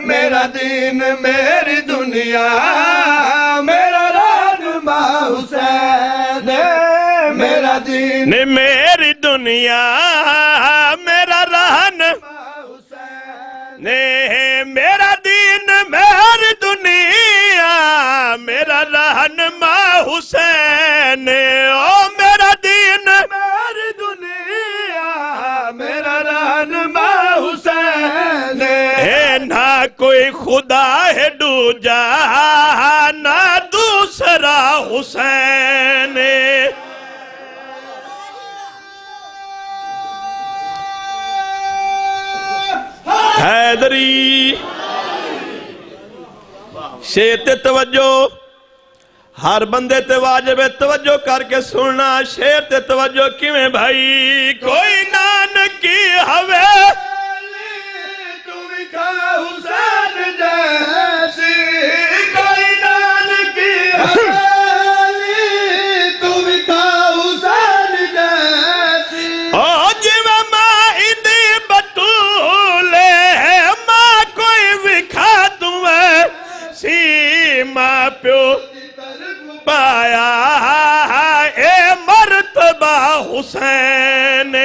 میرا دین میری دنیا میرا رہنما حسین میرا دین میری دنیا میرا رہنما حسین میرا دین میری دنیا میرا رہنما حسین او میرا دین میری دنیا میرا رہنما حسین نہ کوئی خدا ہے دوجا نہ دوسرا حسین حیدری شیر تے توجہ ہر بندے تے واجب توجہ کر کے سننا شیر تے توجہ کیویں بھائی کوئی نانکی ہوے تو وکھا حسین جیسی کوئی نانکی حویلی تو وکھا حسین جیسی او جیویں ماں ایدی بطولے ماں کوئی وکھا دوے سی ماں پیو پایا اے مرتبہ حسین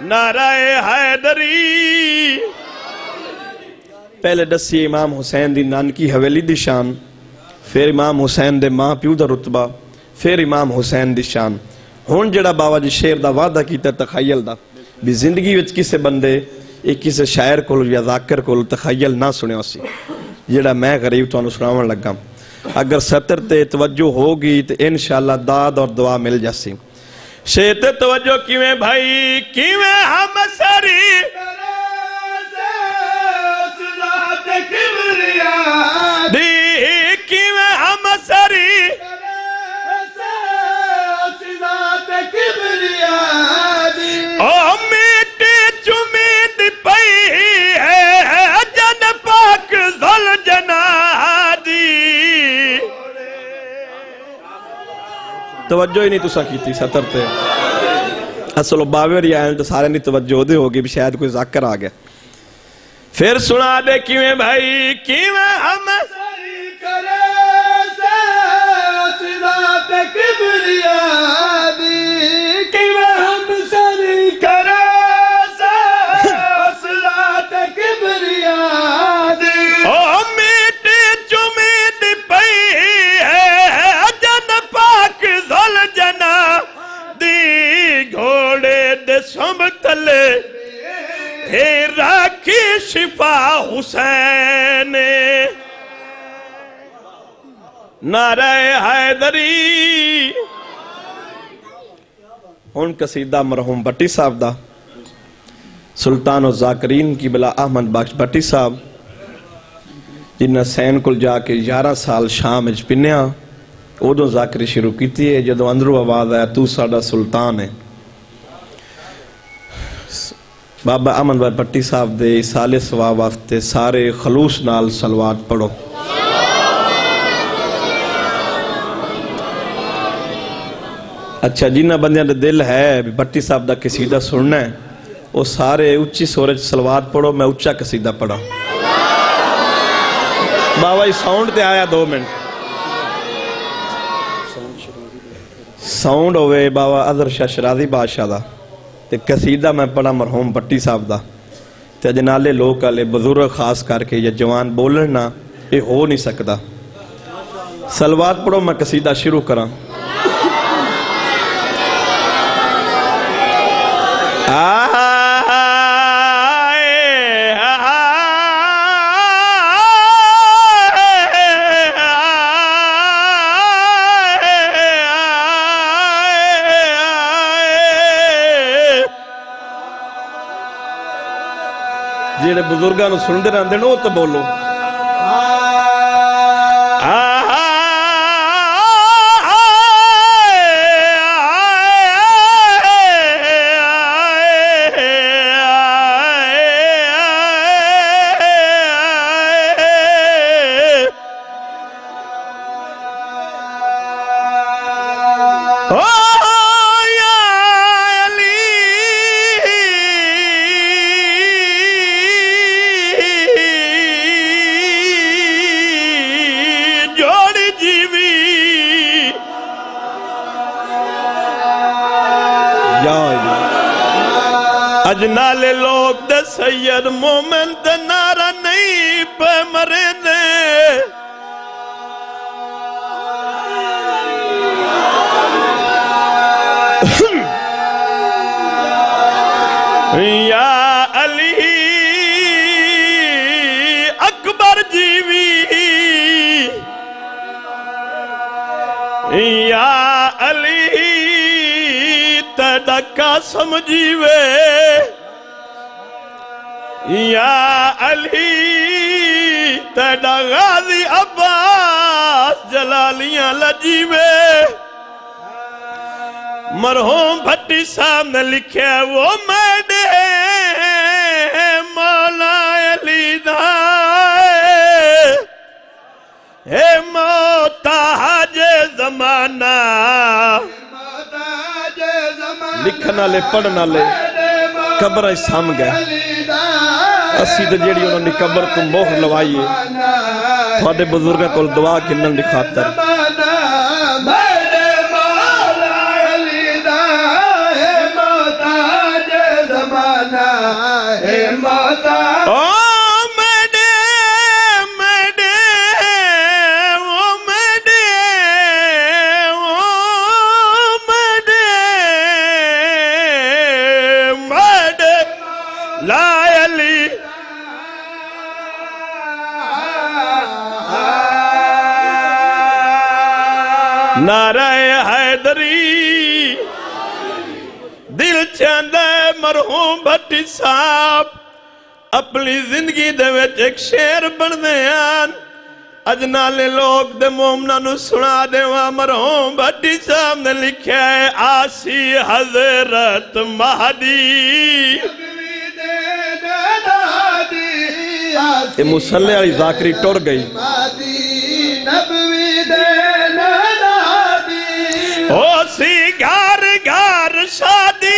نعرہ حیدری پہلے دسی امام حسین دی نانکی حویلی دی شان پھر امام حسین دے ماں پیو دا رتبہ پھر امام حسین دی شان ہون جڑا بابا جی شیر دا وعدہ کیتا تخیل دا بھی زندگی وچ کسے بندے ایک کسے شاعر کول یا ذاکر کول تخیل نہ سنے اسی جڑا میں غریب تو انہوں سناون لگا اگر سطر تے توجہ ہوگی تو انشاءاللہ داد اور دعا مل جاسی شیر تے توجہ کیویں بھائی کیویں ہم سری دی کیویں ہم سری او میٹی چمید پئی ہے جن پاک ذل جنادی توجہ ہی نہیں تسا کیتی سطر تے اصل باویر یا ہیں تو سارے نہیں توجہ دے ہوگی بھی شاید کوئی ذاکر آگیا پھر سنا دے کیویں بھائی کیویں ہم سری کرے سے صدات کبریاء دی کیویں ہم سری کرے سے صدات کبریاء دی او میٹی چمید پئی ہے جن پاک ذل جنا دی گھوڑے دے سنب تلے راکھی شفا حسین نعرہ حیدری ان قصیدہ مرحوم بٹی صاحب دا سلطان و ذاکرین کی بلا احمد بخش بٹی صاحب جنہ سین کل جا کے 11 سال شام اج پنیا اوڈو ذاکری شروع کیتی ہے جدو اندرو آواز آیا تو ساڑا سلطان ہے بابا احمد بٹی صاحب دے سالے سوا واسطے سارے خلوص نال صلوات پڑھو اچھا جنہ بندیاں دے دل ہے بٹی صاحب دا قصیدہ سننا ہے وہ سارے اچھی سورج صلوات پڑھو میں اچھا قصیدہ پڑھا بابا یہ ساؤنڈ تے آیا 2 منٹ ساؤنڈ ہوئے بابا عذر شاہ شرازی بادشاہ دا تے قصیدہ میں پڑھا مرحوم بٹی صاحب دا تے جنالے لوگ آلے بزرگ خاص کر کے یہ جوان بولنا یہ ہو نہیں سکتا صلوات پڑھو میں قصیدہ شروع کرا جیڑے بزرگاں نو سن دے رہندے نو تو بولو اجنالے لوگ دے سید مومن دے نعرہ نہیں پہ مرے دے یا علی اکبر جیوی یا علی تیڑا قاسم جیوے یا علی تیڑا غازی عباس جلالیاں لجیوے مرحوم بھٹی صاحب نے لکھے وہ میڈے مولا علی دائے اے محتاج زمانہ لکھنا لے پڑھنا لے قبر سام گئے اسی تو جیڑی انہوں نے قبر تو موہ لوائیے تھوڑے بزرگہ کو دعا کنن دکھاتا ہے نعرہ حیدری دل چاندہ مرحوم بھٹی صاحب اپنی زندگی دے وچ ایک شعر بڑھنے آن اجنالے لوگ دے مومنہ نو سنا دے وہاں مرحوم بھٹی صاحب نے لکھا ہے آسی حضرت مہدی یہ مسلح علی ذاکری ٹور گئی او سی گھر گھر شادی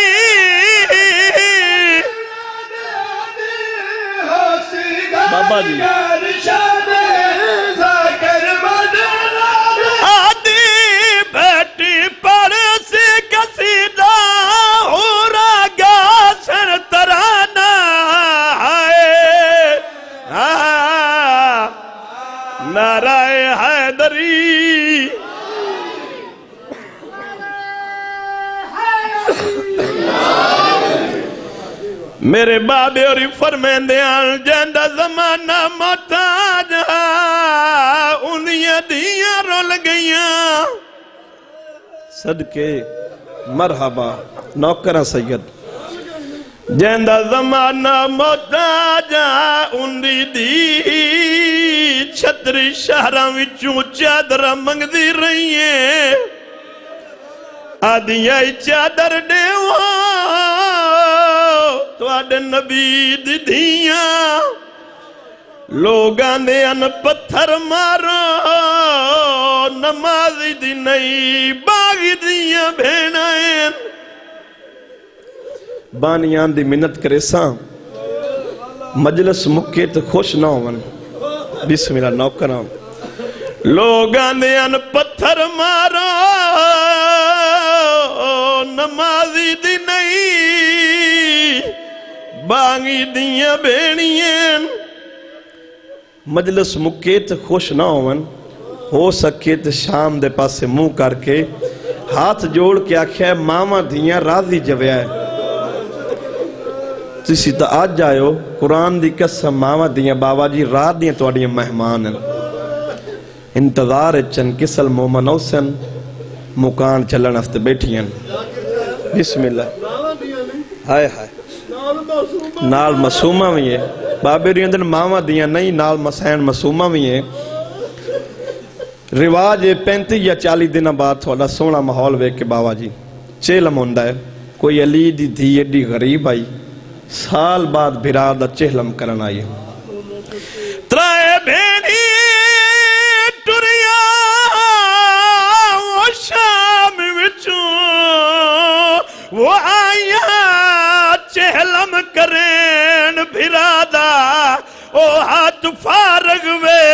بابا جی آدھی بیٹی پڑھ سی قصیدہ ہو راگا سر ترانہ نعرہ حیدری میرے بابے اور فرمین دیان جندہ زمانہ محتاج انہیاں دیاں رول گئیاں صدقے مرحبا نوکرہ سید جندہ زمانہ محتاج انہی دی چھتری شہرہ وچوں چادرہ منگ دی رہی ہیں آدھیاں چادر دیوان توڑے نبی دی دھیاں لوگاں دے ان پتھر مارو نمازی دی نئی باغی دیاں بھینائیں بانیاں دی منت کرے ساں مجلس مکے تو خوش نہ ہون بسم اللہ نوکرام لوگاں دے ان پتھر مارو نمازی دی نئی بانگی دیاں بینیاں مجلس مکے تے خوش نہ ہو سکے تے شام دے پاسے منہ کر کے ہاتھ جوڑ کے آکھیا ماما دیاں راضی جویا ہے تسی تا آج جائیو قرآن دی قسم ماما دیاں بابا جی رات دیاں تو آڑیاں مہمان ہیں انتظار چن کسل مومن اوسن مکان چلن ہفتے بیٹھی ہیں بسم اللہ ہائے ہائے نال مسومہ بھی ہے بابے ریندن ماما دیاں نہیں نال مسین مسومہ بھی ہے رواج 35 یا 40 دن بعد تھوڑا سونا محول وے کے بابا جی چیلم ہوندہ ہے کوئی علی دی دھی ایڈی غریب آئی سال بعد بھرادہ چہلم کرن آئی ترائے بینی ٹوریا وہ شام وچوں وہ آیا چہلم کرین بھرادہ او ہاتھ فارغ وے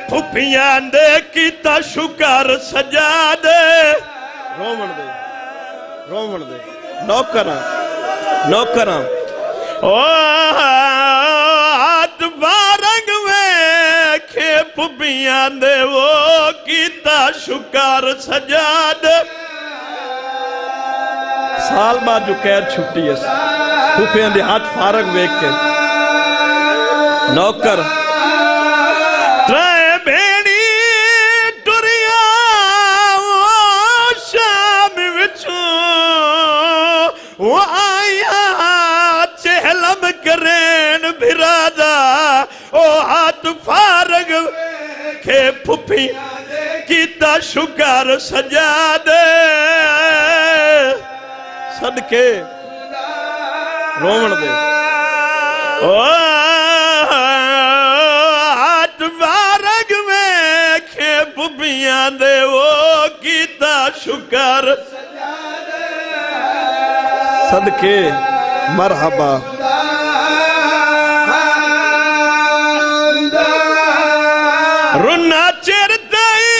پھپیاں دے کیتا شکر سجا دے رومن دے نوکراں ہاتھ بارنگ ویکھے پھپیاں دے وہ کیتا شکار سجاد سال بعد جو قید چھٹی ہے پھپیاں دے ہاتھ فارغ ویکھ کے نوکر ترائے بھیڑی ٹریا شام وچوں وہ آیا چہلم کرین بھرادا او ہاتھ فارغ کے پھپی کیتا شکار سجاد صدقے رومن دے ہاتھ بارگ ویکھے پھپیاں دے وہ کیتا شکر صدقے مرحبا رنا چرتائی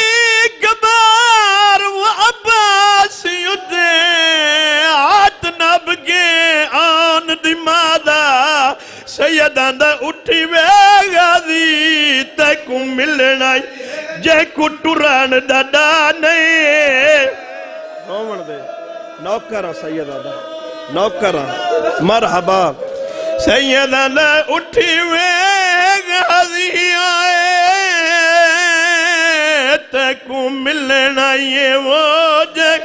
کبار وہ عباس یدے ہاتھ نب کے آن دمادا سیدان دا اٹھی وے غازی تے کو ملنا جے کو ٹران دا ڈانے رومن دے نوکرہ سیدان دا نوکرہ مرحبا سیدان دا اٹھی وے غازی آئے تے کو ملنا یہ وہ جے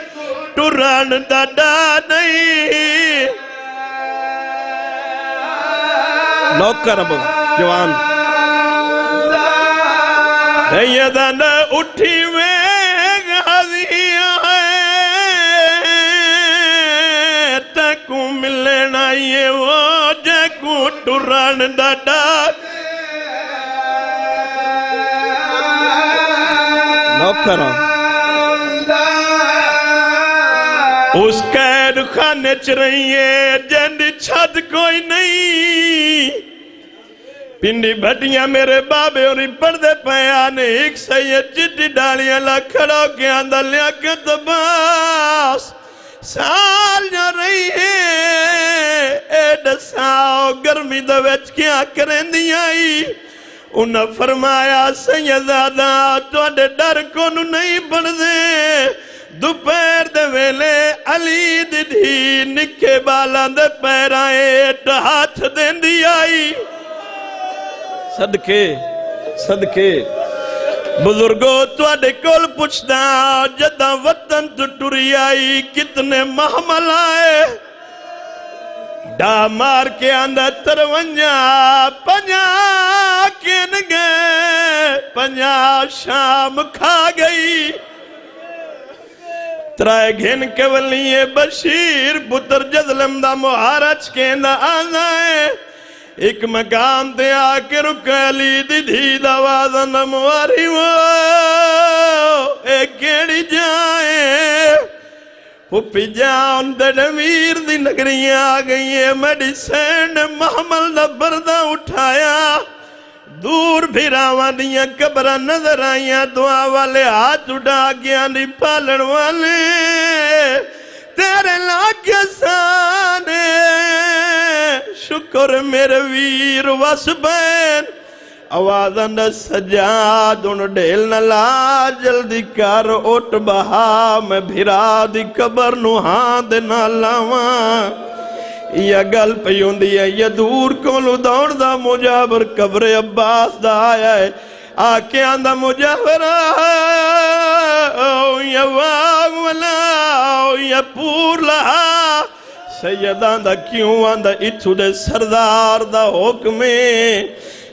ٹران دا ڈانے نوکر اب جوان سیدان اٹھی وے غازی آئے تکو ملنا یہ وہ جے کو ٹران ڈاڈا نوکر اس قید خانے چ رہی ہے جند چھت کوئی نہیں پنڈی بھٹیاں میرے بابے اور پردے پیانے ایک سید چٹی ڈالیاں لکھڑوں کے اندر لیا کے تباس سال جا رہی ہے ایڈ ساؤ گرمی دویچ کیا کریں دیائی انہا فرمایا سیدادہ تو اڈے ڈر کونو نہیں پڑھ دے دوپہر دے ویلے علی دی دھی نکے بالان دے پیرائے ہاتھ دین دی آئی صدقے صدقے بزرگو تو اڈے کول پوچھتا جدہ وطن تو ٹوری آئی کتنے محمل آئے ڈا مار کے اندر ترونجا پنجا کین گئے پنجا شام کھا گئی ترائے گھن کے ولیے بشیر پتر جذلم دا محارچ کے اندر آنائے ایک مقام دے آکے رکھلی دی دھی دا وازن مواری وہ ایک گیڑی جائے پھپی جاؤن دے ڈمیر دی نگریاں آگئی ہے میڈی سینڈ محمل دا بردہ اٹھایا دور بھیراوان دیاں کبرہ نظر آئیاں دعا والے ہاتھ اٹھا گیا نہیں پالن والے تیرے لاکھ سانے شکر میرے ویر واسبین آوازن سجاد ان ڈیل نلا جلدی کر اٹھ بہا میں بھیرا دی قبر نوہاں دے نالاوان یا گل پیون دیا یا دور کولو دوڑ دا مجابر قبر عباس دا آیا ہے آکے آندہ مجابر یا واغ ولا یا پور لہا سیدان دا کیوں آندہ اتھو دے سردار دا حکمیں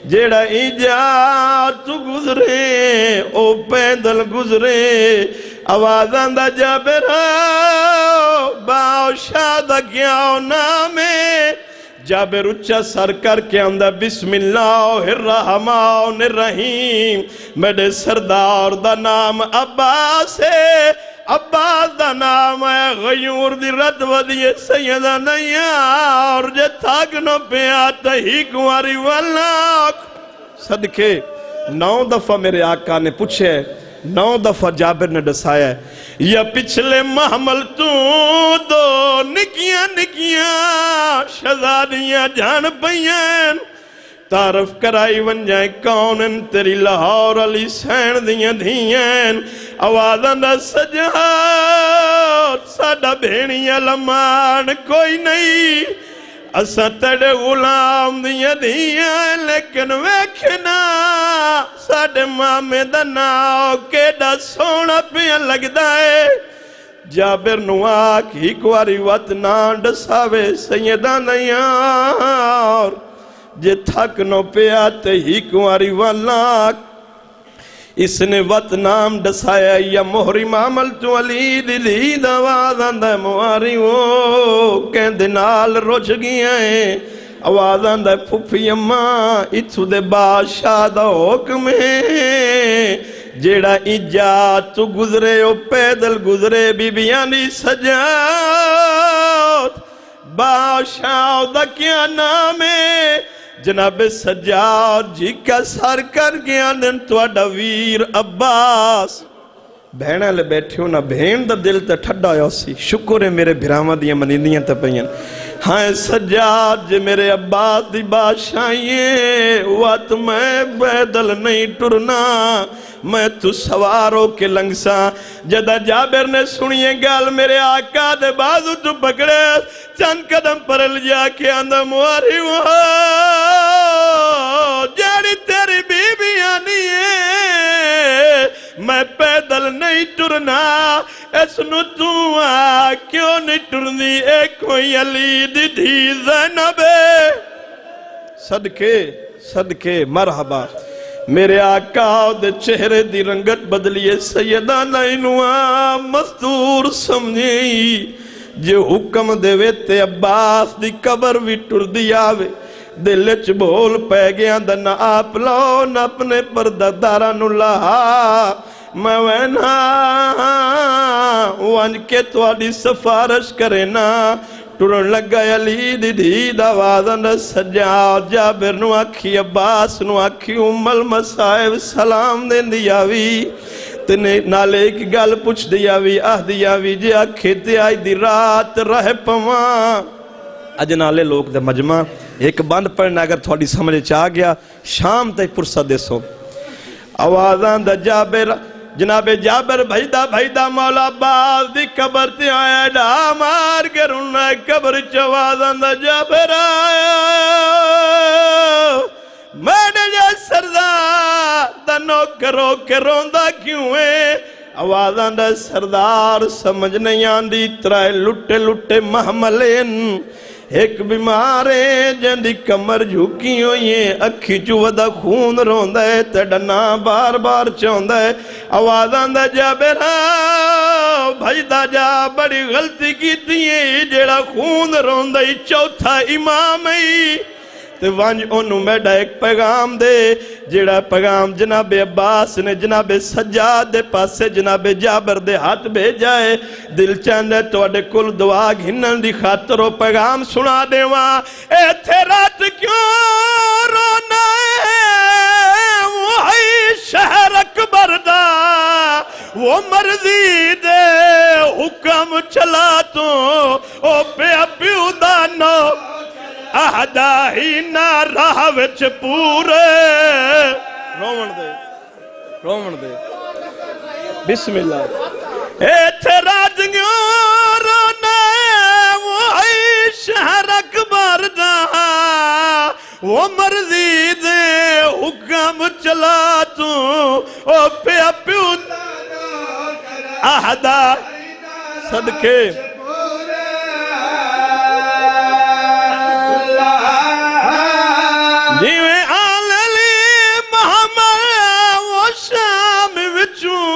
جیڑا ایجاد تو گزرے او پیدل گزرے آوازان دا جابر باؤ شادہ کیاؤ نامے جابر اچھا سر کر کے اندر بسم اللہ الرحمن الرحیم میرے سردار دا نام عباس ہے عباس دا نام ہے غیور دی رد ودیے سیدہ نیار جے تھاگنو پہ آتا ہی کواری والاک صدقے 9 دفعہ میرے آقا نے پوچھے 9 دفعہ جابر نے دسایا ہے یا پچھلے محمل تو دو نکیاں نکیاں شہزادیاں جان پئیاں تعرف کرائی ون جائے کون ان تیری لاہور علی سین دیاں دھیاں آوازاں دا سجاد ساڑا بھینیاں لمان کوئی نہیں اساں تیڑے غلام دیاں دھیاں لیکن ویکھنا ساڑے مامے دا ناؤ کیڑا سونا پیاں لگدا ہے جابر نو آکھ ہی کواری وط نان ڈساوے سیدہ نیار جے تھک نو پہ آتے ہی کواری والاک اس نے وط نام ڈسایا یا محرم عمل تو علی دی آوازاں دا مواری وہ کہندے نال رج گیا ہے آوازاں دا پھپھی اماں اتھو دے بادشاہ دا حکم ہے جیڑا ایجاد تو گزرے او پیدل گزرے بی بیانی سجاد بادشاہ دا کیا نام ہے جناب سجاد جی کا سر کر گیا دن توڑا ویر عباس بہنہ لے بیٹھے ہو نا بہن دا دل تے ٹھڑا ہویا سی شکر ہے میرے بھرامہ دیاں منیندیاں تے پہین ہاں سجاد جے میرے عباس دی بادشاہیے وقت میں بیدل نہیں ٹرنا میں تو سواروں کے لنگسا جدہ جابر نے سنیے گال میرے آقا دے بازو تو پکڑے چند قدم پرل جا کے اندر مواری وہ جاڑی تیری بی بی آنی ہے میں پیدل نہیں ٹرنا اس نو تو کیوں نہیں ٹرنی ایک کوئی علی دی دھی زینب صدقے مرحبا میرے آقا دے چہرے دی رنگت بدلیے سیدہ نائنوہ مستور سمجھیں جو حکم دے ویتے عباس دی قبر بھی ٹر دیاوے دلچ بھول پہ گیا دن آپ لو نہ اپنے پرددارہ نلہا میں وینا وانج کے توڑی سفارش کرے نا ٹرن لگا علی دی دید آوازن سجاد جابر نو آکھی عباس نو آکھی المصائب سلام دین دیاوی تنے نالے کی گل پوچھ دیاوی دیاوی جے آکھی تے آئی دی رات رہ پوان اج نالے لوگ دے مجمع ایک بند پڑھنا اگر تھوڑی سمجھے چاہ گیا شام تے پرسہ دے سو آوازان دا جابر جناب جابر بھائیدہ مولا عباس دی قبر تے آیا ڈا مار کر انہیں قبر چوازان دا جابر آیا میں نے جا سردار دا نوکروں کے روندہ کیوں ہے آوازان دا سردار سمجھ نہیں آندی ترائے لٹے لٹے محملین ایک بیمارے جندی کمر جھوکی ہوئی ہے اکھی چوودہ خون روندہ ہے تڑنا بار بار چوندہ ہے آوازان دا جابر بھجدہ جا بڑی غلطی کی تیئے جیڑا خون روندہ ہی چوتھا امام ہی تے وانج انہوں میڈا ایک پیغام دے جیڑا پیغام جناب عباس نے جناب سجاد دے پاسے جناب جابر دے ہاتھ بھیجائے دل چاندے توڑے کل دعا گھنن دی خاطر و پیغام سنا دے وہاں اے تھے رات کیوں رونا ہے وہی شہر اکبر دا وہ مرضی دے حکم چلا تو او پہ اپیو دانو آہدہ ہی نہ راہ وچ پورے رومن دے بسم اللہ اے تھے راجنگیوں رونا ہے وہی شہر اکبر دا وہ مرضی دے حکم چلا تو او پہ اپیو آہدہ صدقے جیویں آللی محمد وہ شام وچوں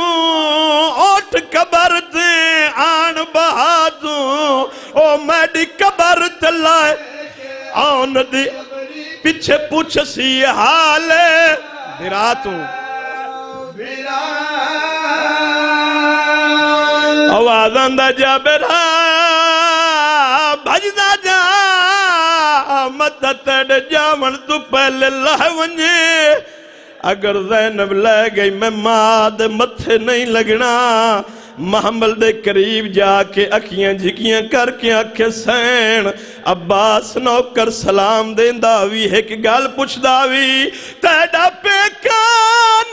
اوٹ قبر تے آن بہادوں او میڈی قبر تے لائے آن دی پیچھے پوچھ سی حالے براتوں آوازان دا جابر بھجدہ جا مدد جامن تو پہلے اللہ ونجے اگر زینب لے گئی میں ماں دے متھے نہیں لگنا محمل دے قریب جا کے اکھیاں جھکیاں کر کے آکھے سین عباس نوکر سلام دین داوی ہے کہ گال پوچھ داوی تیڑا پیکا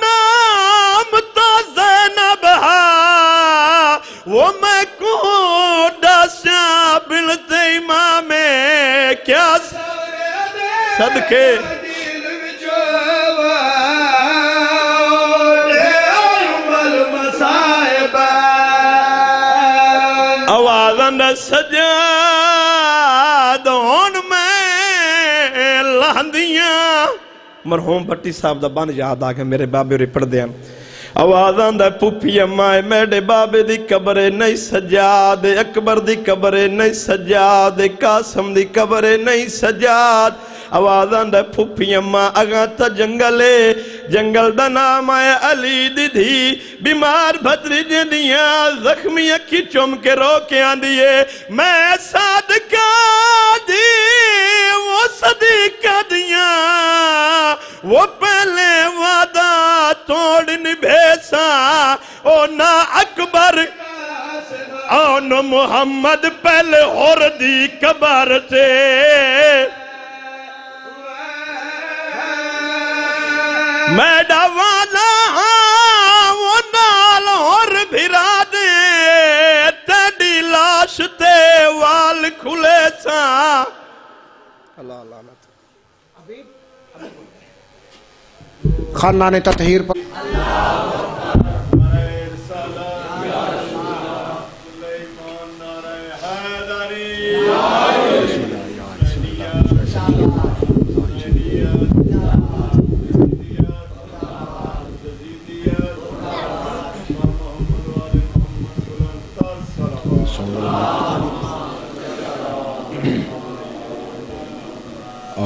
نام تو زینب ہا وہ میں کو ڈاسیا بلتے امام کیا صدقے آوازن سجاد ہون میں لاندیاں مرحوم بھٹی صاحب دا بان یاد آگے میرے بابے رے پڑھ دیاں آوازن دا پوپی امائے میڈے بابے دی قبرے نہیں سجاد اکبر دی قبرے نہیں سجاد قاسم دی قبرے نہیں سجاد آوازان دا پھوپی اماں اگاں تا جنگلے جنگل دا نام آئے علی دی دھی بیمار بھدری جنیاں زخمی اکی چوم کے روکے آن دیئے میں صادقہ دی وہ صدیقہ دیاں وہ پہلے وعدہ توڑ نبھیسا او نا اکبر او نا محمد پہلے ہور دی کبار سے میڈا والا وہ نال اور بھرا دے تیڈی لاش تے وال کھلے سا اللہ اللہ خاندان تطہیر پر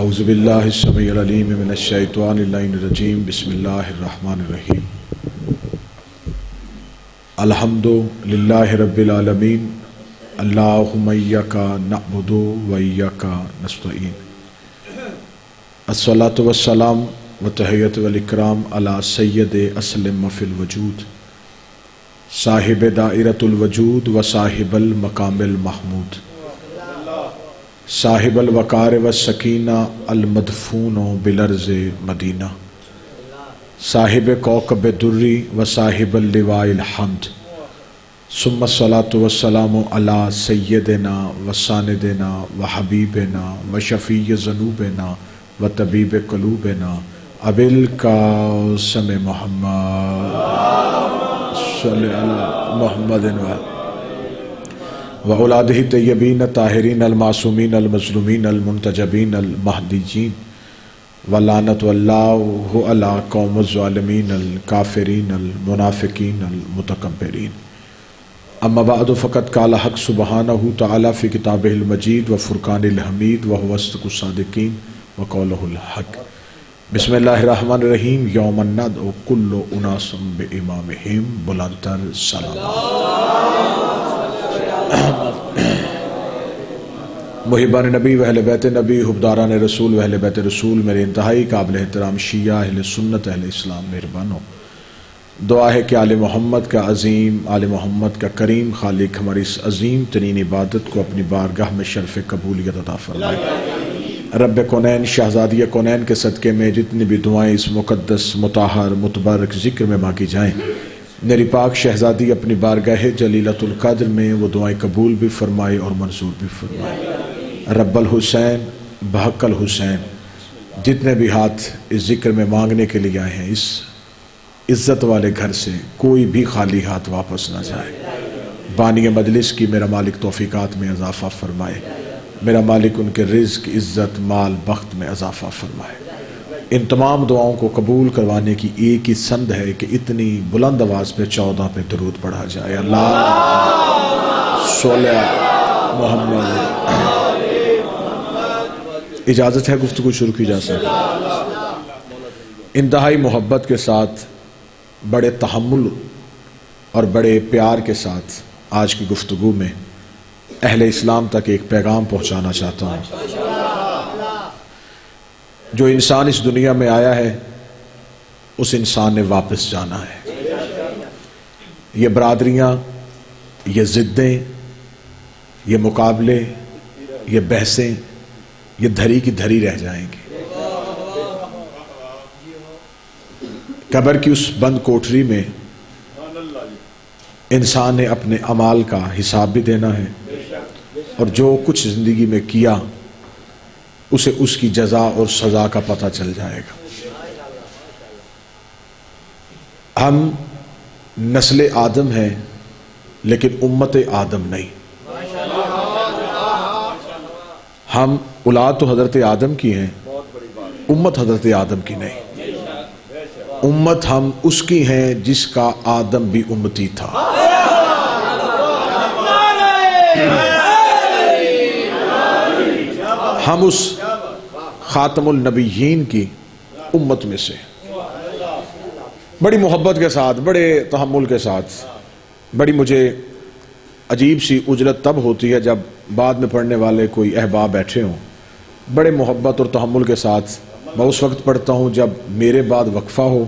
اعوذ باللہ السمیع العلیم من الشیطان اللعین الرجیم بسم اللہ الرحمن الرحیم الحمدللہ رب العالمین اللہم ایاکا نعبد و ایاکا نستعین الصلاة والسلام و تحیت والاکرام علی سید اسلم فی الوجود صاحب دائرۃ الوجود و صاحب المقام المحمود صاحب الوقار والسکینہ المدفون بالارض مدینہ صاحب کوكب دری و صاحب اللواء الحمد ثم الصلاة والسلام علی سیدنا و ساندنا و حبیبنا و شفیع ذنوبنا و طبیب قلوبنا ابی القاسم محمد صلی اللہ محمد و اولادہ طیبین طاہرین المعصومین المظلومین المنتجبین المہدیین ولعنت اللہ علی قوم الظالمین الکافرین المنافقین المتکبرین اما بعد فقد قال حق سبحانہ تعالی فی کتابہ المجید و فرقان الحمید و هو اصدق الصادقین و قولہ الحق بسم اللہ الرحمن الرحیم یوم ندعو کل اناس بامامہم بلندتر سلام محبان نبی و اہل بیت نبی حبداران رسول و اہل بیت رسول میرے انتہائی قابل احترام شیعہ اہل سنت اہل اسلام مہربانوں دعا ہے کہ آل محمد کا عظیم آل محمد کا کریم خالق ہماری اس عظیم ترین عبادت کو اپنی بارگاہ میں شرف قبولیت عطا فرمائے رب کونین شہزادی کونین کے صدقے میں جتنی بھی دعائیں اس مقدس مطہر متبرک ذکر میں مانگی جائیں میری پاک شہزادی اپنی بارگاہ جلیلۃ القدر میں وہ دعائیں قبول بھی فرمائے اور منظور بھی فرمائے رب الحسین بحق الحسین جتنے بھی ہاتھ اس ذکر میں مانگنے کے لیے آئے ہیں اس عزت والے گھر سے کوئی بھی خالی ہاتھ واپس نہ جائے بانی مجلس کی میرا مالک توفیقات میں اضافہ فرمائے میرا مالک ان کے رزق عزت مال بخت میں اضافہ فرمائے ان تمام دعاؤں کو قبول کروانے کی ایک ہی سند ہے کہ اتنی بلند آواز پہ 14 پہ درود پڑھا جائے اللہ صلی محمد اجازت ہے گفتگو شروع کی جا سکے انتہائی محبت کے ساتھ بڑے تحمل اور بڑے پیار کے ساتھ آج کی گفتگو میں اہل اسلام تک ایک پیغام پہنچانا چاہتا ہوں جو انسان اس دنیا میں آیا ہے اس انسان نے واپس جانا ہے۔ یہ برادریاں، یہ ضدیں، یہ مقابلے، یہ بحثیں، یہ دھری کی دھری رہ جائیں گی۔ قبر کی اس بند کوٹری میں انسان نے اپنے اعمال کا حساب بھی دینا ہے، اور جو کچھ زندگی میں کیا اسے اس کی جزا اور سزا کا پتہ چل جائے گا۔ ہم نسل آدم ہیں لیکن امت آدم نہیں۔ ہم اولاد تو حضرت آدم کی ہیں، امت حضرت آدم کی نہیں۔ امت ہم اس کی ہیں جس کا آدم بھی امتی تھا۔ ہم اس خاتم النبیین کی امت میں سے بڑی محبت کے ساتھ، بڑے تحمل کے ساتھ، بڑی مجھے عجیب سی اجرت تب ہوتی ہے جب بعد میں پڑھنے والے کوئی احباب بیٹھے ہوں، بڑے محبت اور تحمل کے ساتھ میں اس وقت پڑھتا ہوں جب میرے بعد وقفہ ہو،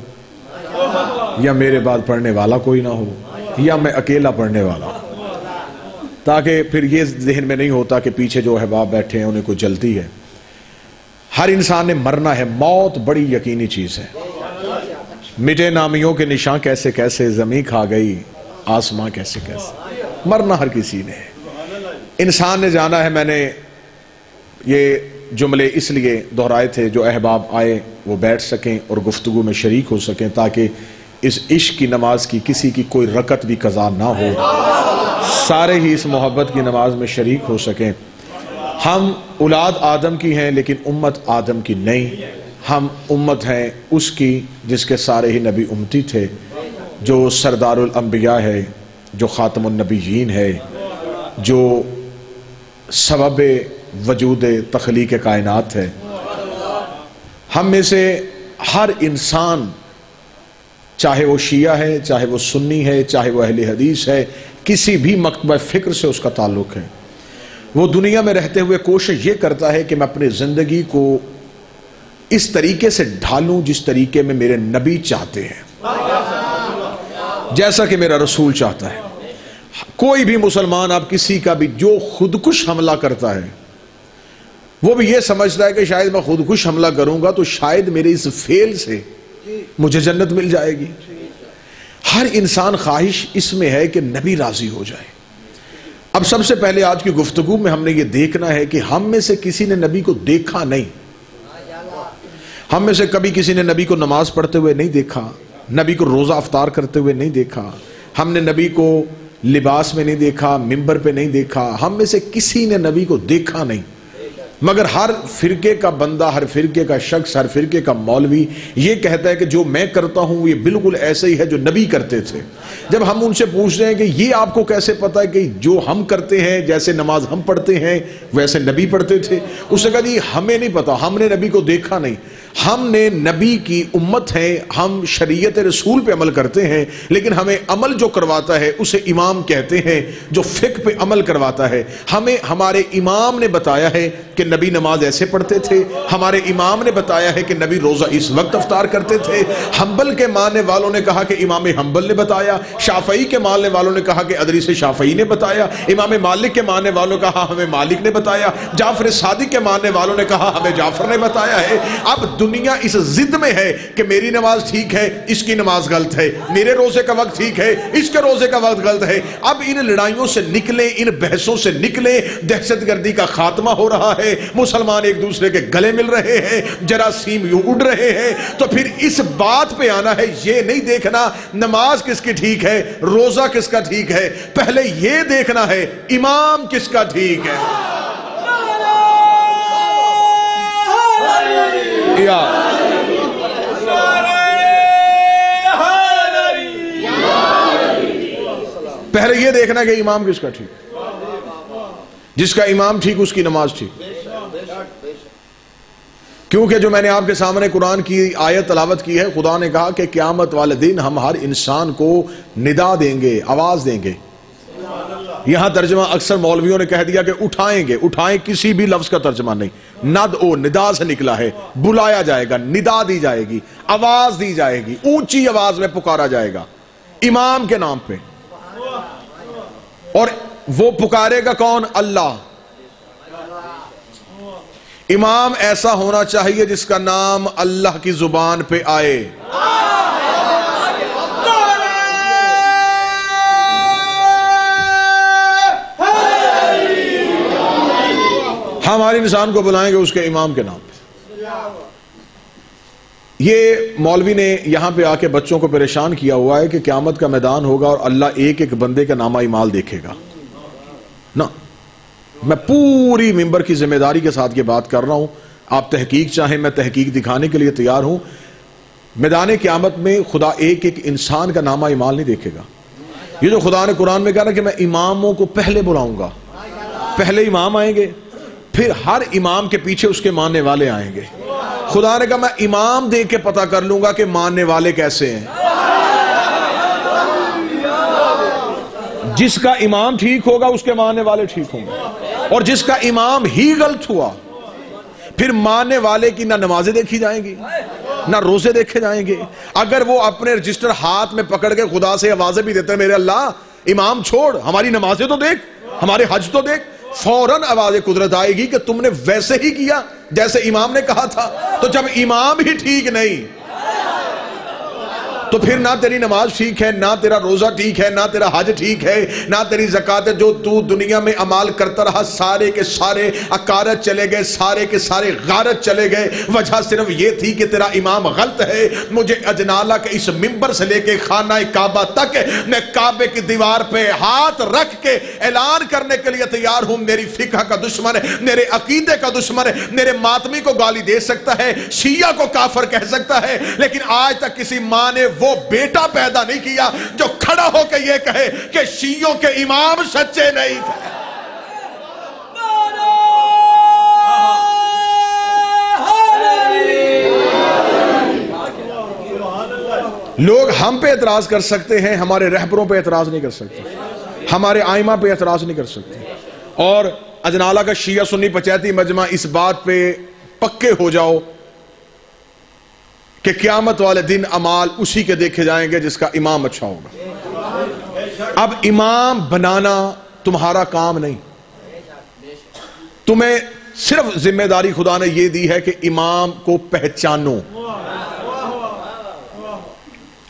یا میرے بعد پڑھنے والا کوئی نہ ہو، یا میں اکیلا پڑھنے والا، تاکہ پھر یہ ذہن میں نہیں ہوتا کہ پیچھے جو احباب بیٹھے ہیں انہیں کوئی جلتی ہے۔ ہر انسان نے مرنا ہے، موت بڑی یقینی چیز ہے۔ مٹے نامیوں کے نشان کیسے کیسے، زمین کھا گئی آسماں کیسے کیسے، مرنا ہر کسی نے ہے، انسان نے جانا ہے۔ میں نے یہ جملے اس لیے دہرائے تھے جو احباب آئے وہ بیٹھ سکیں اور گفتگو میں شریک ہو سکیں، تاکہ اس عشق کی نماز کی کسی کی کوئی رکعت بھی قضا نہ ہو، سارے ہی اس محبت کی نماز میں شریک ہو سکیں۔ ہم اولاد آدم کی ہیں لیکن امت آدم کی نہیں۔ ہم امت ہیں اس کی جس کے سارے ہی نبی امتی تھے، جو سردار الانبیاء ہے، جو خاتم النبیین ہے، جو سبب وجود تخلیق کائنات ہے۔ ہم میں سے ہر انسان، چاہے وہ شیعہ ہے، چاہے وہ سنی ہے، چاہے وہ اہل حدیث ہے، کسی بھی مکتبہ فکر سے اس کا تعلق ہے، وہ دنیا میں رہتے ہوئے کوشش یہ کرتا ہے کہ میں اپنی زندگی کو اس طریقے سے ڈھالوں جس طریقے میں میرے نبی چاہتے ہیں، جیسا کہ میرا رسول چاہتا ہے۔ کوئی بھی مسلمان اب کسی کا بھی جو خودکش حملہ کرتا ہے، وہ بھی یہ سمجھتا ہے کہ شاید میں خودکش حملہ کروں گا تو شاید میرے اس فیل سے مجھے جنت مل جائے گی۔ ہر انسان خواہش اس میں ہے کہ نبی راضی ہو جائے۔ اب سب سے پہلے آج کی گفتگو میں ہم نے یہ دیکھنا ہے کہ ہم میں سے کسی نے نبی کو دیکھا نہیں۔ ہم میں سے کبھی کسی نے نبی کو نماز پڑھتے ہوئے نہیں دیکھا، نبی کو روزہ افطار کرتے ہوئے نہیں دیکھا، ہم نے نبی کو لباس میں نہیں دیکھا، منبر پہ نہیں دیکھا، ہم میں سے کسی نے نبی کو دیکھا نہیں۔ مگر ہر فرقے کا بندہ، ہر فرقے کا شخص، ہر فرقے کا مولوی یہ کہتا ہے کہ جو میں کرتا ہوں یہ بالکل ایسے ہی ہے جو نبی کرتے تھے۔ جب ہم ان سے پوچھ رہے ہیں کہ یہ آپ کو کیسے پتا ہے کہ جو ہم کرتے ہیں، جیسے نماز ہم پڑھتے ہیں ویسے نبی پڑھتے تھے، اس نے کہا جی ہمیں نہیں پتا، ہم نے نبی کو دیکھا نہیں، ہم نے نبی کی امت ہیں، ہم شریعت رسول پہ عمل کرتے ہیں، لیکن ہمیں عمل جو کرواتا ہے اسے امام کہتے ہیں، جو فقہ پہ عمل کرواتا ہے۔ ہمیں ہمارے امام نے بتایا ہے کہ نبی نماز ایسے پڑھتے تھے، ہمارے امام نے بتایا ہے کہ نبی روزہ اس وقت افطار کرتے تھے۔ حنبل کے ماننے والوں نے کہا کہ امام حنبل نے بتایا، شافعی کے ماننے والوں نے کہا کہ ادریس شافعی نے بتایا، امام مالک کے ماننے والوں نے کہا ہمیں مالک نے بتایا، جعفر صادق کے ماننے والوں نے کہا ہمیں جعفر نے بتایا ہے۔ اب دنیا اس ضد میں ہے کہ میری نماز ٹھیک ہے، اس کی نماز غلط ہے، میرے روزے کا وقت ٹھیک ہے، اس کے روزے کا وقت غلط ہے۔ اب ان لڑائیوں سے نکلیں، ان بحثوں سے نکلیں، دہشت گردی کا خاتمہ ہو رہا ہے، مسلمان ایک دوسرے کے گلے مل رہے ہیں، جراثیم یوں اڑ رہے ہیں، تو پھر اس بات پہ آنا ہے، یہ نہیں دیکھنا نماز کس کی ٹھیک ہے، روزہ کس کا ٹھیک ہے، پہلے یہ دیکھنا ہے امام کس کا ٹھیک ہے۔ پہلے یہ دیکھنا کہ امام کس کا ٹھیک، جس کا امام ٹھیک اس کی نماز ٹھیک۔ کیونکہ جو میں نے آپ کے سامنے قرآن کی آیت تلاوت کی ہے، خدا نے کہا کہ قیامت والے دن ہم ہر انسان کو ندا دیں گے، آواز دیں گے، یہاں ترجمہ اکثر مولویوں نے کہہ دیا کہ اٹھائیں گے، اٹھائیں کسی بھی لفظ کا ترجمہ نہیں، ند او ندا سے نکلا ہے، بلایا جائے گا، ندا دی جائے گی، آواز دی جائے گی، اونچی آواز میں پکارا جائے گا امام کے نام پہ، اور وہ پکارے گا کون؟ اللہ۔ امام ایسا ہونا چاہیے جس کا نام اللہ کی زبان پہ آئے۔ ہمارے انسان کو بلائیں گے اس کے امام کے نام پہ۔ یہ مولوی نے یہاں پہ آ کے بچوں کو پریشان کیا ہوا ہے کہ قیامت کا میدان ہوگا اور اللہ ایک ایک بندے کا نامہ اعمال دیکھے گا نا۔ میں پوری ممبر کی ذمہ داری کے ساتھ یہ بات کر رہا ہوں، آپ تحقیق چاہیں میں تحقیق دکھانے کے لیے تیار ہوں۔ میدان قیامت میں خدا ایک ایک انسان کا نامہ اعمال نہیں دیکھے گا۔ یہ جو خدا نے قرآن میں کہا کہ میں اماموں کو پہلے بلاؤں گا، پہلے امام آئیں گے، پھر ہر امام کے پیچھے اس کے ماننے والے آئیں گے۔ خدا نے کہا میں امام دیکھ کے پتہ کر لوں گا کہ ماننے والے کیسے ہیں۔ جس کا امام ٹھیک ہوگا اس کے ماننے والے ٹھیک ہوں گے، اور جس کا امام ہی غلط ہوا پھر ماننے والے کی نہ نمازیں دیکھی جائیں گی نہ روزے دیکھے جائیں گے۔ اگر وہ اپنے رجسٹر ہاتھ میں پکڑ کے خدا سے آوازیں بھی دیتے ہیں میرے اللہ امام چھوڑ، ہماری نمازیں تو دیکھ، ہمارے حج تو دیکھ، فوراً آواز قدرت آئے گی کہ تم نے ویسے ہی کیا جیسے امام نے کہا تھا۔ تو جب امام ہی ٹھیک نہیں تو پھر نہ تیری نماز ٹھیک ہے، نہ تیرا روزہ ٹھیک ہے، نہ تیرا حج ٹھیک ہے، نہ تیری زکوٰۃ، جو تو دنیا میں عمال کرتا رہا سارے کے سارے اکارت چلے گئے، سارے کے سارے غارت چلے گئے۔ وجہ صرف یہ تھی کہ تیرا امام غلط ہے۔ مجھے اجنالہ کے اس ممبر سے لے کے خانہ کعبہ تک میں کعبے کی دیوار پہ ہاتھ رکھ کے اعلان کرنے کے لیے تیار ہوں، میری فقہ کا دشمن ہے، میرے عقیدے کا دشمن ہے، میرے ماتمی کو گالی دے سکتا ہے، شیعہ کو کافر کہہ سکتا ہے، لیکن آج تک کسی ماں نے وہ بیٹا پیدا نہیں کیا جو کھڑا ہو کے یہ کہے کہ شیعوں کے امام سچے نہیں تھے۔ لوگ ہم پہ اعتراض کر سکتے ہیں، ہمارے رہبروں پہ اعتراض نہیں کر سکتے، ہمارے آئمہ پہ اعتراض نہیں کر سکتے۔ اور اجنالہ کا شیعہ سنی پنچایتی مجمع اس بات پہ پکے ہو جاؤ کہ قیامت والے دن اعمال اسی کے دیکھے جائیں گے جس کا امام اچھا ہوگا۔ اب امام بنانا تمہارا کام نہیں، تمہیں صرف ذمہ داری خدا نے یہ دی ہے کہ امام کو پہچانو۔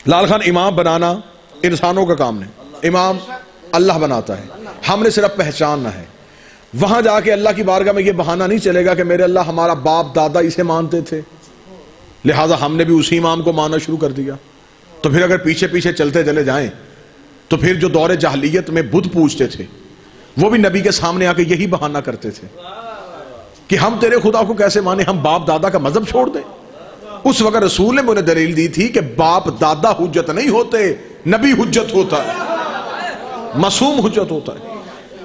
لال خان امام بنانا انسانوں کا کام نہیں، امام اللہ بناتا ہے، ہم نے صرف پہچاننا ہے۔ وہاں جا کے اللہ کی بارگاہ میں یہ بہانہ نہیں چلے گا کہ میرے اللہ ہمارا باپ دادا اسے مانتے تھے لہٰذا ہم نے بھی اسی امام کو ماننا شروع کر دیا۔ تو پھر اگر پیچھے پیچھے چلتے چلے جائیں تو پھر جو دور جاہلیت میں بت پوجتے تھے وہ بھی نبی کے سامنے آ کے یہی بہانہ کرتے تھے کہ ہم تیرے خدا کو کیسے مانے، ہم باپ دادا کا مذہب چھوڑ دیں۔ اس وقت رسول نے مجھے دلیل دی تھی کہ باپ دادا حجت نہیں ہوتے، نبی حجت ہوتا ہے، معصوم حجت ہوتا ہے۔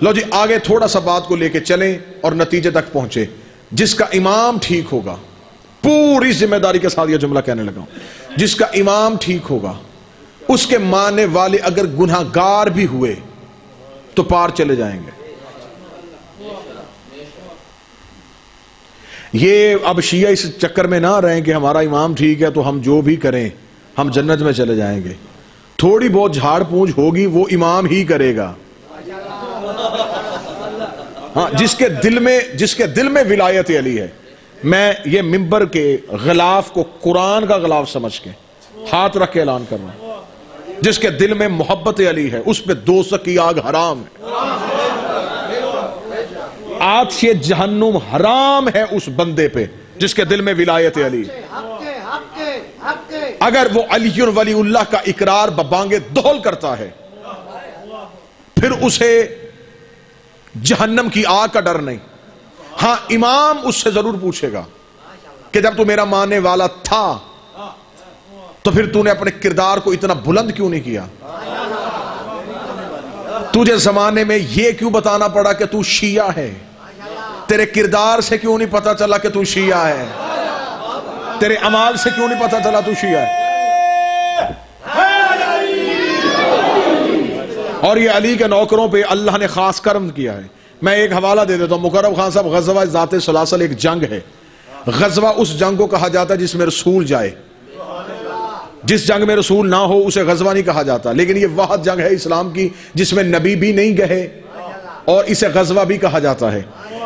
لو جی آگے تھوڑا سا بات کو لے کے چلیں اور نتیجے تک پہنچے۔ جس کا امام ٹھیک ہوگا، پوری ذمہ داری کے ساتھ یہ جملہ کہنے لگا ہوں، جس کا امام ٹھیک ہوگا اس کے ماننے والے اگر گناہگار بھی ہوئے تو پار چلے جائیں گے۔ یہ اب شیعہ اس چکر میں نہ رہیں کہ ہمارا امام ٹھیک ہے تو ہم جو بھی کریں ہم جنت میں چلے جائیں گے۔ تھوڑی بہت جھاڑ پونچھ ہوگی وہ امام ہی کرے گا۔ ہاں جس کے دل میں ولایت علی ہے، میں یہ ممبر کے غلاف کو قرآن کا غلاف سمجھ کے ہاتھ رکھ کے اعلان کر رہا ہوں، جس کے دل میں محبت علی ہے اس پہ دوزخ کی آگ حرام ہے، آتش جہنم حرام ہے اس بندے پہ جس کے دل میں ولایت علی ہے۔ اگر وہ علی ولی اللہ کا اقرار ببانگ دہل کرتا ہے پھر اسے جہنم کی آگ کا ڈر نہیں۔ ہاں امام اس سے ضرور پوچھے گا کہ جب تو میرا ماننے والا تھا تو پھر تو نے اپنے کردار کو اتنا بلند کیوں نہیں کیا؟ تجھے زمانے میں یہ کیوں بتانا پڑا کہ تو شیعہ ہے؟ تیرے کردار سے کیوں نہیں پتا چلا کہ تو شیعہ ہے؟ تیرے عمال سے کیوں نہیں پتا چلا تو شیعہ ہے؟ اور یہ علی کے نوکروں پہ اللہ نے خاص کرم کیا ہے. میں ایک حوالہ دے دیتا ہوں. مکرم خان صاحب، غزوہ ذات سلاسل ایک جنگ ہے. غزوہ اس جنگ کو کہا جاتا ہے جس میں رسول جائے. جس جنگ میں رسول نہ ہو اسے غزوہ نہیں کہا جاتا. لیکن یہ واحد جنگ ہے اسلام کی جس میں نبی بھی نہیں گئے اور اسے غزوہ بھی کہا جاتا ہے.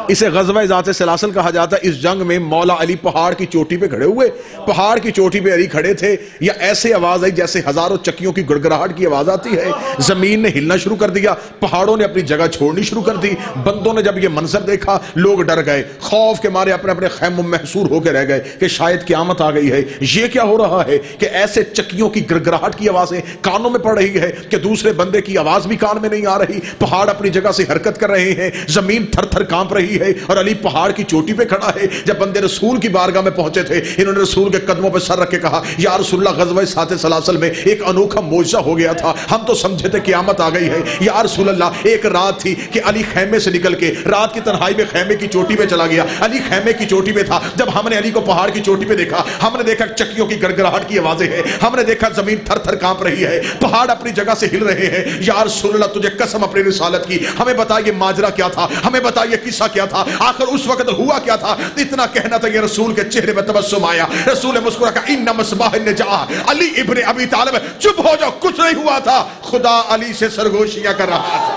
اسے غزوہ ذات سلاسل کہا جاتا ہے. اس جنگ میں مولا علی پہاڑ کی چوٹی پہ کھڑے ہوئے. پہاڑ کی چوٹی پہ علی کھڑے تھے. یا ایسے آواز آئی جیسے ہزاروں چکیوں کی گڑگڑاہٹ کی آواز آتی ہے. زمین نے ہلنا شروع کر دیا. پہاڑوں نے اپنی جگہ چھوڑنی شروع کر دی. بندوں نے جب یہ منظر دیکھا لوگ ڈر گئے. خوف کے مارے اپنے اپنے خیموں میں محصور ہو کے رہ گئے کہ شاید قیامت آ گئی ہے. یہ کیا ہو رہا ہے کہ ایسے چکیوں کی گڑگڑاہٹ کی آوازیں کانوں میں پڑ رہی ہے کہ دوسرے بندے کی آواز بھی کان میں نہیں آ رہی. پہاڑ اپنی جگہ سے حرکت کر رہے ہیں. زمین تھر تھر کانپ رہی ہے اور علی پہاڑ کی چوٹی پہ کھڑا ہے. جب بندے رسول کی بارگاہ میں پہنچے تھے انہوں نے رسول کے قدموں پہ سر رکھ کے کہا یا رسول اللہ غزوہ ذات سلاسل میں ایک انوکھا معجزہ ہو گیا تھا. ہم تو سمجھے تھے قیامت آ گئی ہے. یا رسول اللہ ایک رات تھی کہ علی خیمے سے نکل کے رات کی تنہائی میں خیمے کی چوٹی پہ چلا گیا. علی خیمے کی چوٹی پہ تھا. جب ہم نے علی کو پہاڑ کی چوٹی پہ دیکھا ہم نے دیکھا چکیوں کی گڑگڑاہٹ کی آوازیں ہیں. ہم نے دیکھا زمین تھر تھر کانپ رہی ہے. پہاڑ اپنی جگہ سے ہل رہے ہیں. یا رسول اللہ تجھے قسم اپنی رسالت کی ہمیں بتا یہ ماجرا کیا تھا. ہمیں بتا یہ قصہ کیا تھا. آخر اس وقت ہوا کیا تھا. اتنا کہنا تھا یہ رسول کے چہرے میں تبسم آیا. رسول مسکرا کہا ان مصباح النجاح علی ابن ابی طالب. چپ ہو جاؤ کچھ نہیں ہوا تھا. خدا علی سے سرگوشیاں کر رہا تھا.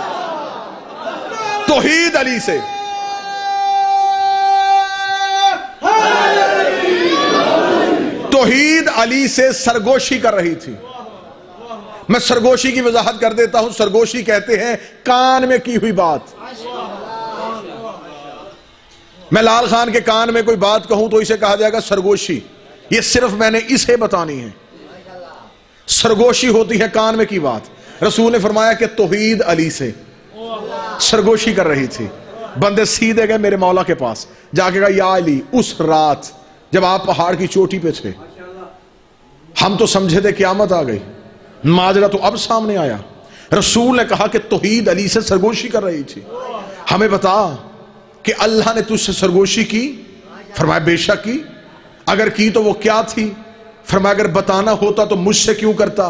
توحید علی سے. توحید علی سے سرگوشی کر رہی تھی. میں سرگوشی کی وضاحت کر دیتا ہوں. سرگوشی کہتے ہیں کان میں کی ہوئی بات. میں لال خان کے کان میں کوئی بات کہوں تو اسے کہا جائے گا سرگوشی. یہ صرف میں نے اسے بتانی ہے. سرگوشی ہوتی ہے کان میں کی بات. رسول نے فرمایا کہ توحید علی سے سرگوشی کر رہی تھی. بندے سیدھے گئے میرے مولا کے پاس جا کے کہا یا علی اس رات جب آپ پہاڑ کی چوٹی پہ تھے ہم تو سمجھے تھے قیامت آ گئی. ماجرا تو اب سامنے آیا. رسول نے کہا کہ توحید علی سے سرگوشی کر رہی تھی. ہمیں بتا کہ اللہ نے تجھ سے سرگوشی کی. فرمایا بے شک کی. اگر کی تو وہ کیا تھی؟ فرمایا اگر بتانا ہوتا تو مجھ سے کیوں کرتا.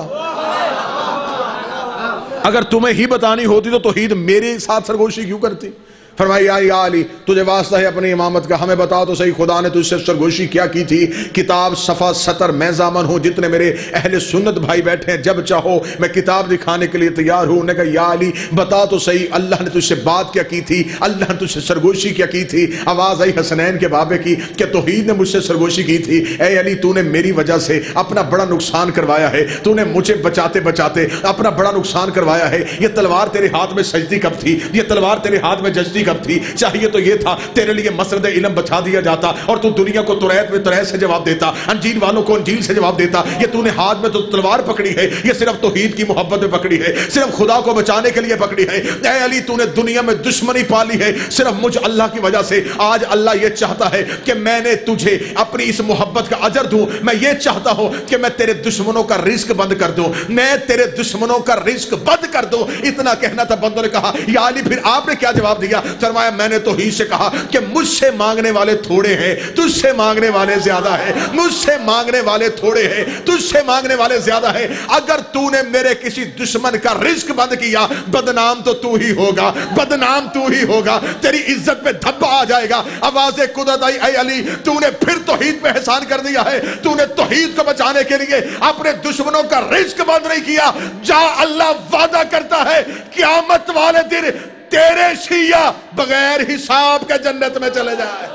اگر تمہیں ہی بتانی ہوتی تو توحید میرے ساتھ سرگوشی کیوں کرتی. فرمایا یا علی تجھے واسطہ ہے اپنی امامت کا ہمیں بتا تو صحیح خدا نے تجھ سے سرگوشی کیا کی تھی. کتاب صفحہ 70 میں ضامن ہوں. جتنے میرے اہل سنت بھائی بیٹھے ہیں جب چاہو میں کتاب دکھانے کے لیے تیار ہوں. انہوں نے کہا یا علی بتا تو صحیح اللہ نے تجھ سے بات کیا کی تھی. اللہ نے تجھ سے سرگوشی کیا کی تھی. آواز آئی حسنین کے بابے کی کہ توحید نے مجھ سے سرگوشی کی تھی. اے علی تو نے میری وجہ سے اپنا بڑا نقصان کروایا ہے. تو نے مجھے بچاتے بچاتے اپنا بڑا نقصان کروایا ہے. یہ تلوار تیرے ہاتھ میں سجدی کب تھی؟ یہ تلوار تیرے ہاتھ میں ججدی کب تھی؟ چاہیے تو یہ تھا تیرے لیے مسرد علم بچا دیا جاتا اور تو دنیا کو تریت میں تریت سے جواب دیتا. انجیل والوں کو انجیل سے جواب دیتا. یہ تو نے ہاتھ میں تو تلوار پکڑی ہے یہ صرف توحید کی محبت میں پکڑی ہے. صرف خدا کو بچانے کے لیے پکڑی ہے. اے علی تو نے دنیا میں دشمنی پالی ہے صرف مجھ اللہ کی وجہ سے. آج اللہ یہ چاہتا ہے کہ میں نے تجھے اپنی اس محبت کا اجر دوں. میں یہ چاہتا ہوں کہ میں تیرے دشمنوں کا رزق بند کر دوں. میں تیرے دشمنوں کا رزق بند کر دوں. اتنا کہنا تھا. بندوں نے کہا یا علی پھر آپ نے کیا جواب دیا؟ فرمایا میں نے توحید سے کہا کہ مجھ سے مانگنے والے تھوڑے ہیں تجھ سے مانگنے والے زیادہ ہیں. مجھ سے مانگنے والے تھوڑے ہیں تجھ سے مانگنے والے زیادہ ہیں. اگر تو نے میرے کسی دشمن کا رزق بند کیا بدنام تو تو ہی ہوگا. بدنام تو ہی ہوگا. تیری عزت پہ دھبا آ جائے گا. آواز قدرت آئی اے علی تو نے پھر توحید پہ احسان کر دیا ہے. تو نے توحید کو بچانے کے لیے اپنے دشمنوں کا رزق بند نہیں کیا. جا اللہ وعدہ کرتا ہے قیامت والے دن تیرے شیعہ بغیر حساب کے جنت میں چلے جائے.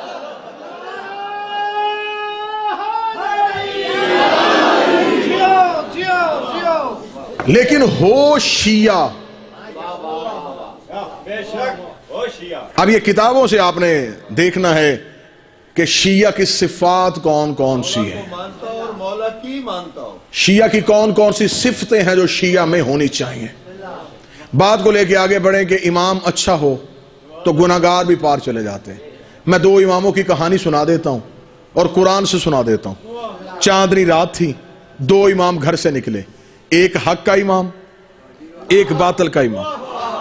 لیکن ہو شیعہ. اب یہ کتابوں سے آپ نے دیکھنا ہے کہ شیعہ کی صفات کون کون سی ہیں. شیعہ کی کون کون سی صفتیں ہیں جو شیعہ میں ہونی چاہیے. بات کو لے کے آگے بڑھیں کہ امام اچھا ہو تو گناہگار بھی پار چلے جاتے ہیں. میں 2 اماموں کی کہانی سنا دیتا ہوں اور قرآن سے سنا دیتا ہوں. چاندنی رات تھی. 2 امام گھر سے نکلے. ایک حق کا امام ایک باطل کا امام.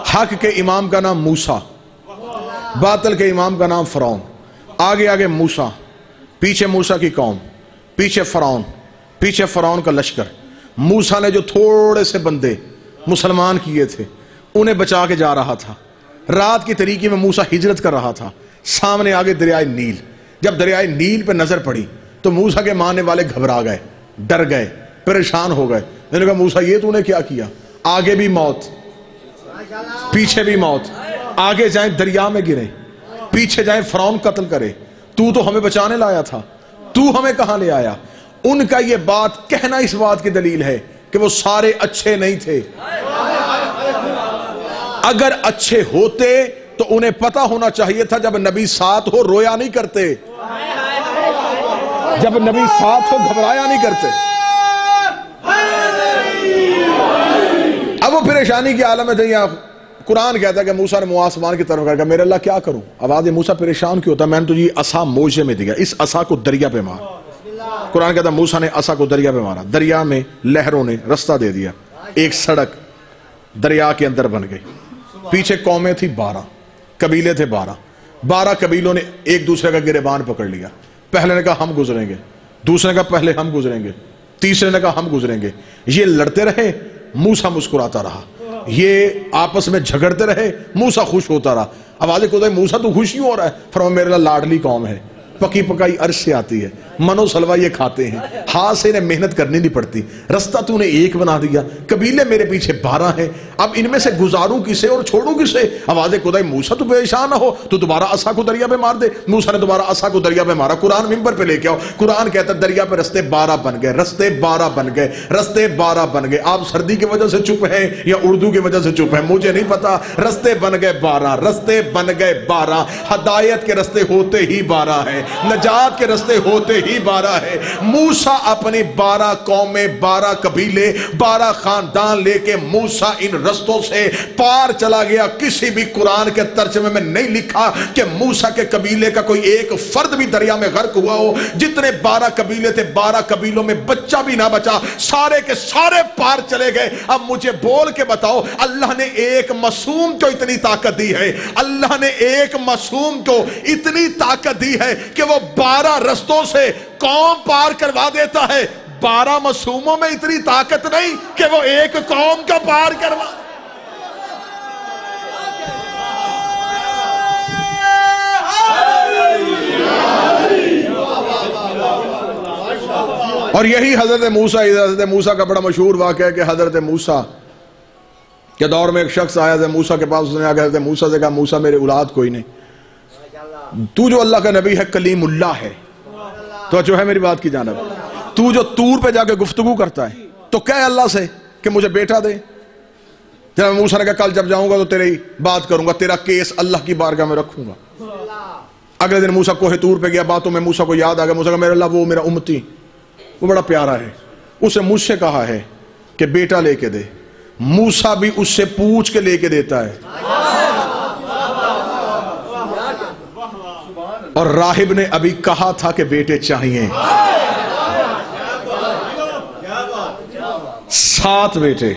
حق کے امام کا نام موسیٰ باطل کے امام کا نام فرعون. آگے آگے موسیٰ پیچھے موسیٰ کی قوم پیچھے فرعون پیچھے فرعون کا لشکر. موسیٰ نے جو تھوڑے سے بندے مسلمان کیے تھے انہیں بچا کے جا رہا تھا. رات کی تاریکی میں موسیٰ ہجرت کر رہا تھا. سامنے آگے دریائے نیل. جب دریائے نیل پہ نظر پڑی تو موسیٰ کے ماننے والے گھبرا گئے, ڈر گئے, پریشان ہو گئے. میں نے کہا موسیٰ یہ تو نے کیا کیا؟ آگے بھی موت, پیچھے بھی موت. آگے جائیں دریا میں گریں, پیچھے جائیں فرعون قتل کرے. تو ہمیں بچانے لایا تھا, تو ہمیں کہاں لے آیا؟ ان کا یہ بات کہنا اس بات کی دلیل ہے کہ وہ سارے اچھے نہیں تھے. اگر اچھے ہوتے تو انہیں پتا ہونا چاہیے تھا جب نبی ساتھ ہو رویا نہیں کرتے, جب نبی ساتھ ہو گھبرایا نہیں کرتے. اب وہ پریشانی کی عالم ہے. یہاں قرآن کہتا ہے کہ موسیٰ نے منہ آسمان کی طرف کہا میرے اللہ کیا کروں؟ آواز موسیٰ پریشان کیوں ہوتا ہے؟ میں نے تجھے عصا موجے میں دیا, اس عصا کو دریا پہ مار. قرآن کہتا ہے موسیٰ نے عصا کو دریا پہ مارا, دریا میں لہروں نے رستہ دے دیا, ایک سڑک دریا کے اندر بن گئی. پیچھے قومیں تھی 12, قبیلے تھے 12 قبیلوں نے ایک دوسرے کا گریبان پکڑ لیا. پہلے نے کہا ہم گزریں گے, دوسرے نے کہا پہلے ہم گزریں گے, تیسرے نے کہا ہم گزریں گے. یہ لڑتے رہے, موسیٰ مسکراتا رہا. یہ آپس میں جھگڑتے رہے, موسیٰ خوش ہوتا رہا. آوازیں کو موسیٰ تو خوش کیوں ہو رہا ہے؟ فرمایا میرے اللہ لاڈلی قوم ہے, پکی پکائی عرش سے آتی ہے, منو سلوا یہ کھاتے ہیں, ہاتھ سے انہیں محنت کرنی نہیں پڑتی. رستہ تو نے ایک بنا دیا, قبیلے میرے پیچھے 12 ہیں, اب ان میں سے گزاروں کسے اور چھوڑوں کسے؟ آوازیں خدائی موسیٰ تو پریشان نہ ہو, تو دوبارہ عصا کو دریا پہ مار دے. موسیٰ نے دوبارہ عصا کو دریا پہ مارا. قرآن ممبر پہ لے کے آؤ. قرآن کہتا ہے دریا پہ رستے 12 بن گئے, رستے 12 بن گئے, رستے 12 بن گئے. آپ سردی کی وجہ سے چپ ہیں یا اردو کی وجہ سے چپ ہیں مجھے نہیں پتا. رستے بن گئے 12, رستے بن گئے 12. ہدایت کے رستے ہوتے ہی 12 ہیں, نجات کے رستے ہوتے ہی 12 ہے. موسیٰ اپنی 12 قومیں, 12 قبیلے, 12 خاندان لے کے موسیٰ ان رستوں سے پار چلا گیا. کسی بھی قرآن کے ترجمے میں نہیں لکھا کہ موسیٰ کے قبیلے کا کوئی ایک فرد بھی دریا میں غرق ہوا ہو. جتنے 12 قبیلے تھے, 12 قبیلوں میں بچہ بھی نہ بچا, سارے کے سارے پار چلے گئے. اب مجھے بول کے بتاؤ, اللہ نے ایک معصوم کو اتنی طاقت دی ہے, اللہ نے ایک معصوم کو اتنی طاقت دی ہے کہ وہ 12 رستوں سے قوم پار کروا دیتا ہے. 12 معصوموں میں اتنی طاقت نہیں کہ وہ ایک قوم کا پار کروا. اور یہی حضرت موسیٰ کا بڑا مشہور واقعہ ہے کہ حضرت موسیٰ کے دور میں ایک شخص آیا حضرت موسیٰ کے پاس. اس نے آگے حضرت موسیٰ سے کہا موسیٰ میرے اولاد کوئی نہیں, تو جو اللہ کا نبی ہے کلیم اللہ ہے, تو جو ہے میری بات کی جانب, تو جو طور پہ جا کے گفتگو کرتا ہے تو کہے اللہ سے کہ مجھے بیٹا دے. جناب موسیٰ نے کہا کل جب جاؤں گا تو تیری بات کروں گا, تیرا کیس اللہ کی بارگاہ میں رکھوں گا. اگلے دن موسیٰ کوہ طور پہ گیا, باتوں میں موسیٰ کو یاد آ گیا. موسیٰ کہا میرے اللہ وہ میرا امتی, وہ بڑا پیارا ہے, اسے مجھ سے کہا ہے کہ بیٹا لے کے دے. موسیٰ بھی اس سے پوچھ کے لے کے دیتا ہے. اور راہب نے ابھی کہا تھا کہ بیٹے چاہیے, 7 بیٹے.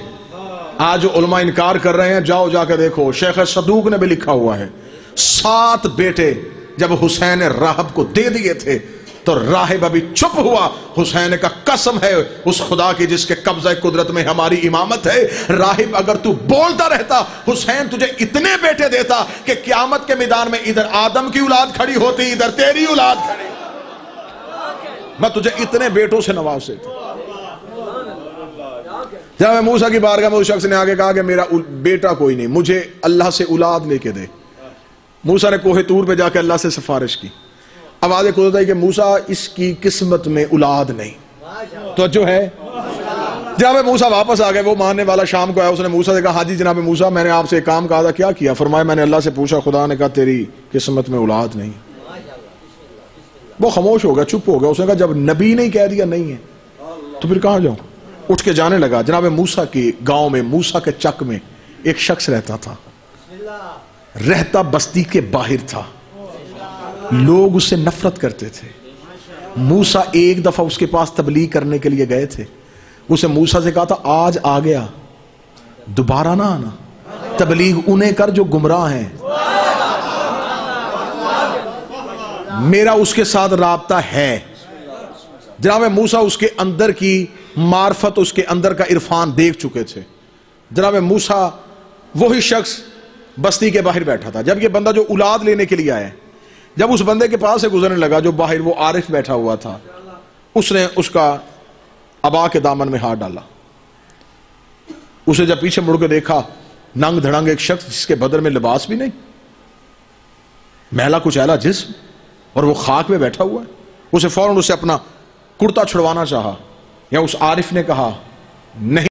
آج علماء انکار کر رہے ہیں, جاؤ جا کے دیکھو, شیخ صدوق نے بھی لکھا ہوا ہے 7 بیٹے جب حسین راہب کو دے دیے تھے تو راہب ابھی چپ ہوا. حسین کا قسم ہے اس خدا کی جس کے قبضہ قدرت میں ہماری امامت ہے, راہب اگر تو بولتا رہتا حسین تجھے اتنے بیٹے دیتا کہ قیامت کے میدان میں ادھر آدم کی اولاد کھڑی ہوتی, ادھر تیری اولاد کھڑی, میں تجھے اتنے بیٹوں سے نواز دیتا. جب موسیٰ کی بارگاہ میں اس شخص نے آگے کہا کہ میرا بیٹا کوئی نہیں, مجھے اللہ سے اولاد لے کے دے. موسیٰ نے کوہ طور پہ جا کے اللہ سے سفارش کی. آواز خدا ہے کہ موسیٰ اس کی قسمت میں اولاد نہیں. تو جو ہے جب موسیٰ واپس آ گئے, وہ ماننے والا شام کو آیا, اس نے موسیٰ سے کہا ہاں جی جناب موسیٰ میں نے آپ سے ایک کام کہا تھا, کیا کیا؟ فرمایا میں نے اللہ سے پوچھا, خدا نے کہا تیری قسمت میں اولاد نہیں. وہ خاموش ہو گیا, چپ ہو گیا. اس نے کہا جب نبی نہیں کہہ دیا نہیں ہے تو پھر کہاں جاؤں؟ اٹھ کے جانے لگا. جناب موسیٰ کی گاؤں میں, موسیٰ کے چک میں ایک شخص رہتا تھا, رہتا بستی کے باہر تھا, لوگ اس سے نفرت کرتے تھے. موسیٰ ایک دفعہ اس کے پاس تبلیغ کرنے کے لیے گئے تھے. اسے موسیٰ سے کہا تھا آج آ گیا, دوبارہ نہ آنا, تبلیغ انہیں کر جو گمراہ ہیں, میرا اس کے ساتھ رابطہ ہے. جناب موسیٰ اس کے اندر کی معرفت, اس کے اندر کا عرفان دیکھ چکے تھے. جناب موسیٰ وہی شخص بستی کے باہر بیٹھا تھا. جب یہ بندہ جو اولاد لینے کے لیے آیا، جب اس بندے کے پاس سے گزرنے لگا جو باہر وہ عارف بیٹھا ہوا تھا، اس نے اس کا ابا کے دامن میں ہاتھ ڈالا. اسے جب پیچھے مڑ کے دیکھا، ننگ دھڑنگ ایک شخص جس کے بدن میں لباس بھی نہیں، میلا کچیلا جسم، اور وہ خاک میں بیٹھا ہوا ہے. اسے فوراً اسے اپنا کرتا چھڑوانا چاہا، یا اس عارف نے کہا نہیں